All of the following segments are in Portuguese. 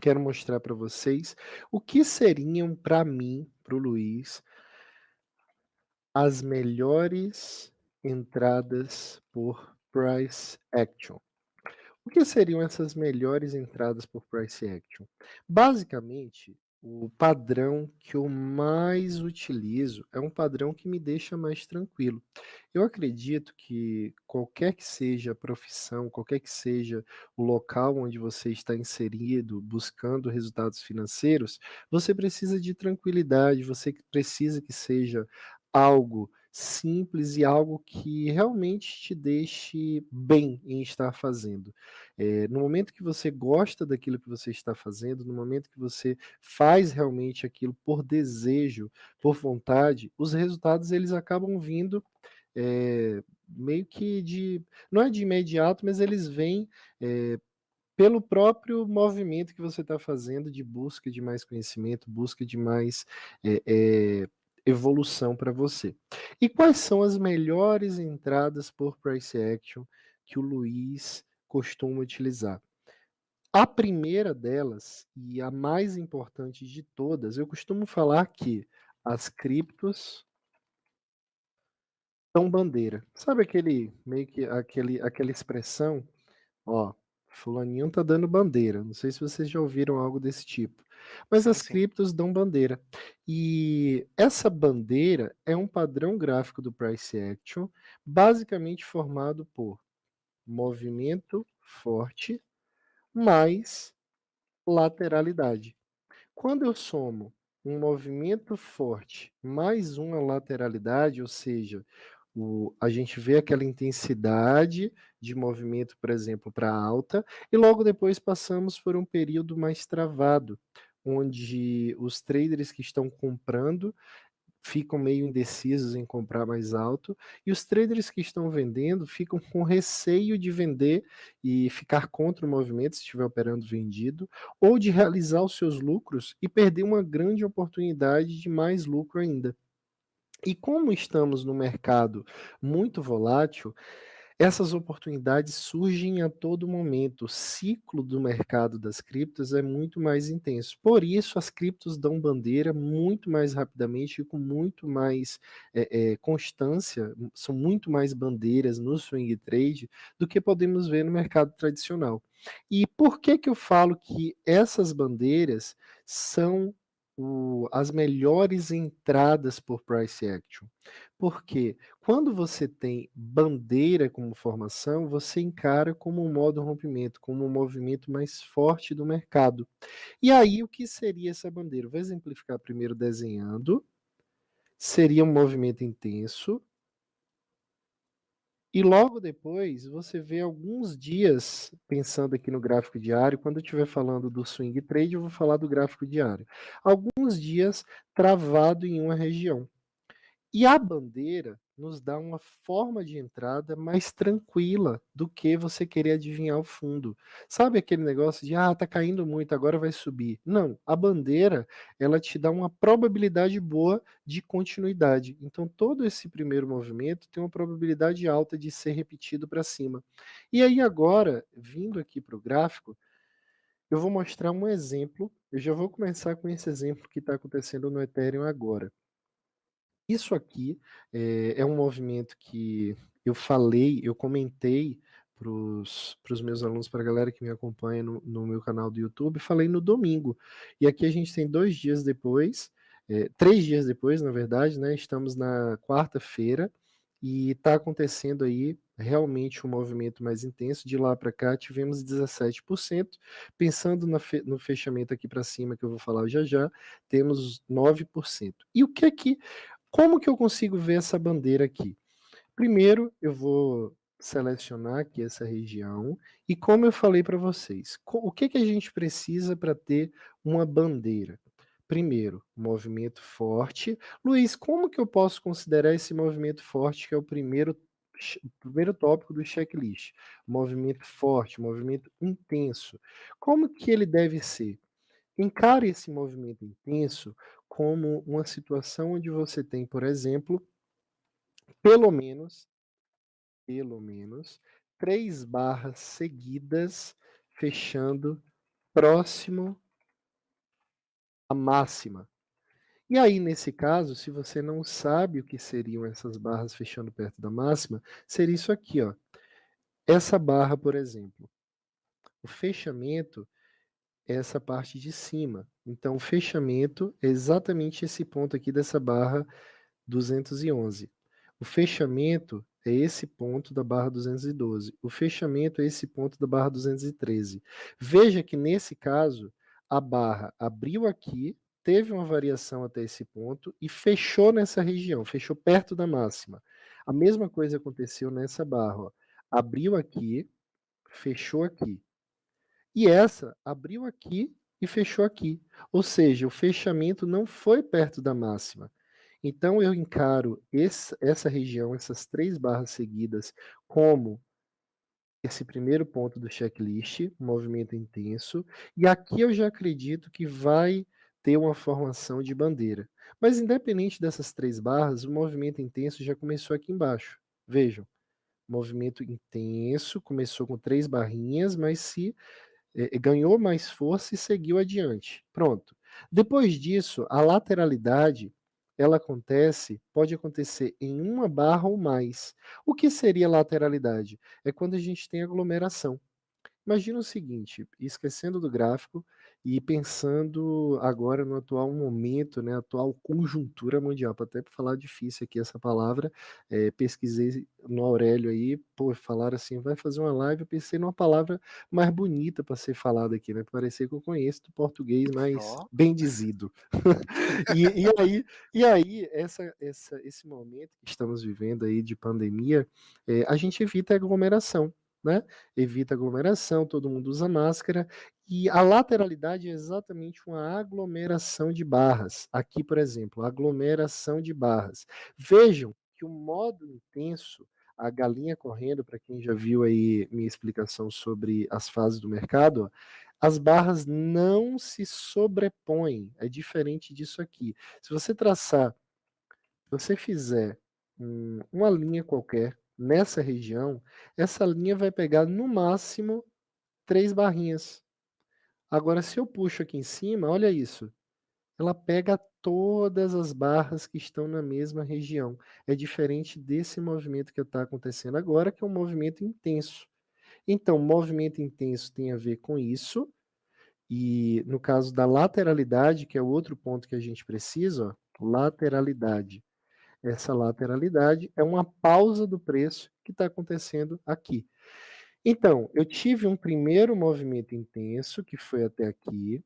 quero mostrar para vocês o que seriam para mim, para o Luiz, as melhores entradas por price action. O que seriam essas melhores entradas por price action? Basicamente, o padrão que eu mais utilizo é um padrão que me deixa mais tranquilo. Eu acredito que qualquer que seja a profissão, qualquer que seja o local onde você está inserido, buscando resultados financeiros, você precisa de tranquilidade, você precisa que seja algo simples e algo que realmente te deixe bem em estar fazendo. No momento que você gosta daquilo que você está fazendo, no momento que você faz realmente aquilo por desejo, por vontade, os resultados eles acabam vindo meio que não é de imediato, mas eles vêm pelo próprio movimento que você está fazendo de busca de mais conhecimento, busca de mais evolução para você. E quais são as melhores entradas por price action que o Luiz costuma utilizar? A primeira delas, e a mais importante de todas, eu costumo falar que as criptos são bandeira. Sabe aquele meio que aquela expressão, ó, fulaninho tá dando bandeira. Não sei se vocês já ouviram algo desse tipo. Mas Sim, as sim. criptos dão bandeira. E essa bandeira é um padrão gráfico do price action, basicamente formado por movimento forte mais lateralidade. Quando eu somo um movimento forte mais uma lateralidade, ou seja, a gente vê aquela intensidade de movimento, por exemplo, para alta, e logo depois passamos por um período mais travado, onde os traders que estão comprando ficam meio indecisos em comprar mais alto, e os traders que estão vendendo ficam com receio de vender e ficar contra o movimento se estiver operando vendido, ou de realizar os seus lucros e perder uma grande oportunidade de mais lucro ainda. E como estamos no mercado muito volátil, essas oportunidades surgem a todo momento. O ciclo do mercado das criptos é muito mais intenso. Por isso, as criptos dão bandeira muito mais rapidamente e com muito mais constância, são muito mais bandeiras no swing trade do que podemos ver no mercado tradicional. E por que que eu falo que essas bandeiras são as melhores entradas por price action? Porque quando você tem bandeira como formação, você encara como um modo rompimento, como um movimento mais forte do mercado. E aí, o que seria essa bandeira? Vou exemplificar primeiro desenhando. Seria um movimento intenso. E logo depois, você vê alguns dias, pensando aqui no gráfico diário, quando eu estiver falando do swing trade, eu vou falar do gráfico diário. Alguns dias travado em uma região. E a bandeira nos dá uma forma de entrada mais tranquila do que você querer adivinhar o fundo. Sabe aquele negócio de, tá caindo muito, agora vai subir. Não, a bandeira, ela te dá uma probabilidade boa de continuidade. Então, todo esse primeiro movimento tem uma probabilidade alta de ser repetido para cima. E aí agora, vindo aqui para o gráfico, eu vou mostrar um exemplo. Eu já vou começar com esse exemplo que está acontecendo no Ethereum agora. Isso aqui é um movimento que eu comentei para os meus alunos, para a galera que me acompanha no meu canal do YouTube, falei no domingo. E aqui a gente tem 2 dias depois, 3 dias depois, na verdade, né? Estamos na quarta-feira e está acontecendo aí realmente um movimento mais intenso. De lá para cá tivemos 17%. Pensando no fechamento aqui para cima, que eu vou falar já já, temos 9%. E o que é que como que eu consigo ver essa bandeira aqui? Primeiro, eu vou selecionar aqui essa região e como eu falei para vocês, o que que a gente precisa para ter uma bandeira? Primeiro, movimento forte. Luiz, como que eu posso considerar esse movimento forte que é o primeiro tópico do checklist? Movimento forte, movimento intenso. Como que ele deve ser? Encare esse movimento intenso como uma situação onde você tem, por exemplo, pelo menos, pelo menos, 3 barras seguidas fechando próximo. a máxima. E aí, nesse caso, se você não sabe o que seriam essas barras fechando perto da máxima, seria isso aqui, ó. Essa barra, por exemplo, o fechamento é essa parte de cima. Então, o fechamento é exatamente esse ponto aqui dessa barra 211. O fechamento é esse ponto da barra 212. O fechamento é esse ponto da barra 213. Veja que nesse caso, a barra abriu aqui, teve uma variação até esse ponto e fechou nessa região, fechou perto da máxima. A mesma coisa aconteceu nessa barra. Ó. Abriu aqui, fechou aqui. E essa abriu aqui e fechou aqui. Ou seja, o fechamento não foi perto da máxima. Então eu encaro essa região, essas 3 barras seguidas, como esse primeiro ponto do checklist, movimento intenso, e aqui eu já acredito que vai ter uma formação de bandeira. Mas independente dessas 3 barras, o movimento intenso já começou aqui embaixo. Vejam, movimento intenso, começou com 3 barrinhas, mas se ganhou mais força e seguiu adiante. Pronto. Depois disso, a lateralidade, ela pode acontecer em uma barra ou mais. O que seria lateralidade? É quando a gente tem aglomeração. Imagina o seguinte, esquecendo do gráfico e pensando agora no atual momento, né, atual conjuntura mundial, até para falar difícil aqui essa palavra, pesquisei no Aurélio aí, pô, falaram assim, vai fazer uma live, eu pensei numa palavra mais bonita para ser falada aqui, né, parecer que eu conheço do português mais Ó, bem dizido. E aí esse momento que estamos vivendo aí de pandemia, a gente evita a aglomeração, né? Evita aglomeração, todo mundo usa máscara, e a lateralidade é exatamente uma aglomeração de barras. Aqui, por exemplo, aglomeração de barras. Vejam que o modo intenso, a galinha correndo, para quem já viu aí minha explicação sobre as fases do mercado, ó, as barras não se sobrepõem, é diferente disso aqui. Se você traçar, se você fizer uma linha qualquer nessa região, essa linha vai pegar no máximo 3 barrinhas. Agora, se eu puxo aqui em cima, olha isso, ela pega todas as barras que estão na mesma região. É diferente desse movimento que está acontecendo agora, que é um movimento intenso. Então, movimento intenso tem a ver com isso, e no caso da lateralidade, que é o outro ponto que a gente precisa, ó, lateralidade. Essa lateralidade é uma pausa do preço que está acontecendo aqui. Então, eu tive um primeiro movimento intenso, que foi até aqui,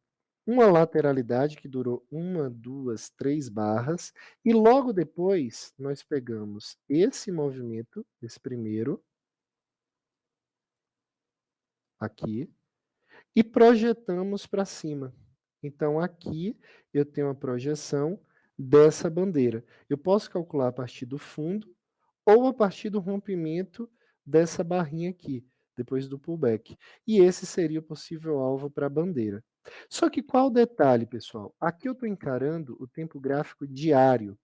uma lateralidade que durou 1, 2, 3 barras, e logo depois nós pegamos esse movimento, esse primeiro, aqui, e projetamos para cima. Então, aqui eu tenho a projeção dessa bandeira. Eu posso calcular a partir do fundo ou a partir do rompimento dessa barrinha aqui, depois do pullback. E esse seria o possível alvo para a bandeira. Só que qual o detalhe, pessoal? Aqui eu estou encarando o tempo gráfico diário.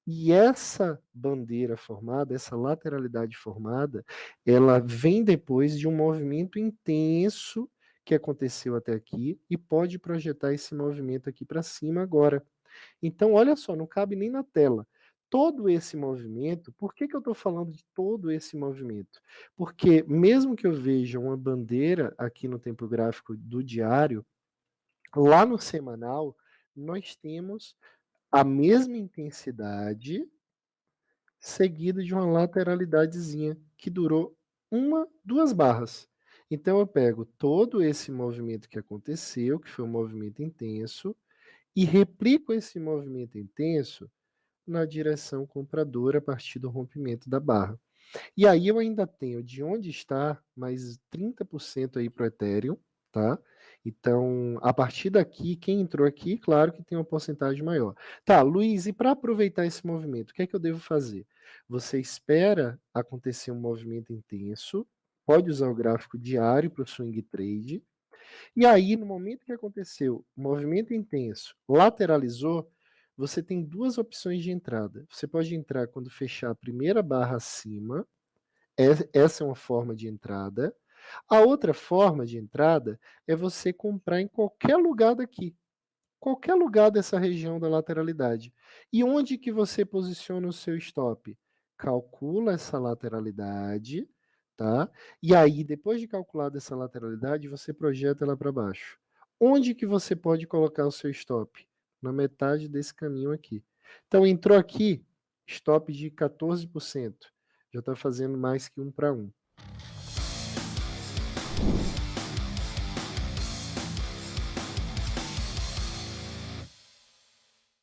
E essa bandeira formada, essa lateralidade formada, ela vem depois de um movimento intenso que aconteceu até aqui e pode projetar esse movimento aqui para cima agora. Então, olha só, não cabe nem na tela. Todo esse movimento, por que eu estou falando de todo esse movimento? Porque mesmo que eu veja uma bandeira aqui no tempo gráfico do diário, lá no semanal, nós temos a mesma intensidade seguida de uma lateralidadezinha que durou 1, 2 barras. Então eu pego todo esse movimento que aconteceu, que foi um movimento intenso, e replico esse movimento intenso na direção compradora a partir do rompimento da barra. E aí eu ainda tenho de onde está mais 30% aí para o Ethereum, tá? Então, a partir daqui, quem entrou aqui, claro que tem uma porcentagem maior. Tá, Luiz, e para aproveitar esse movimento, o que é que eu devo fazer? Você espera acontecer um movimento intenso, pode usar o gráfico diário para o swing trade, e aí, no momento que aconteceu o movimento intenso, lateralizou, você tem 2 opções de entrada. Você pode entrar quando fechar a primeira barra acima, essa é uma forma de entrada. A outra forma de entrada é você comprar em qualquer lugar daqui. qualquer lugar dessa região da lateralidade. E onde que você posiciona o seu stop? Calcula essa lateralidade, tá? E aí, depois de calculada essa lateralidade, você projeta ela para baixo. Onde que você pode colocar o seu stop? Na metade desse caminho aqui. Então, entrou aqui, stop de 14%. Já está fazendo mais que 1 para 1.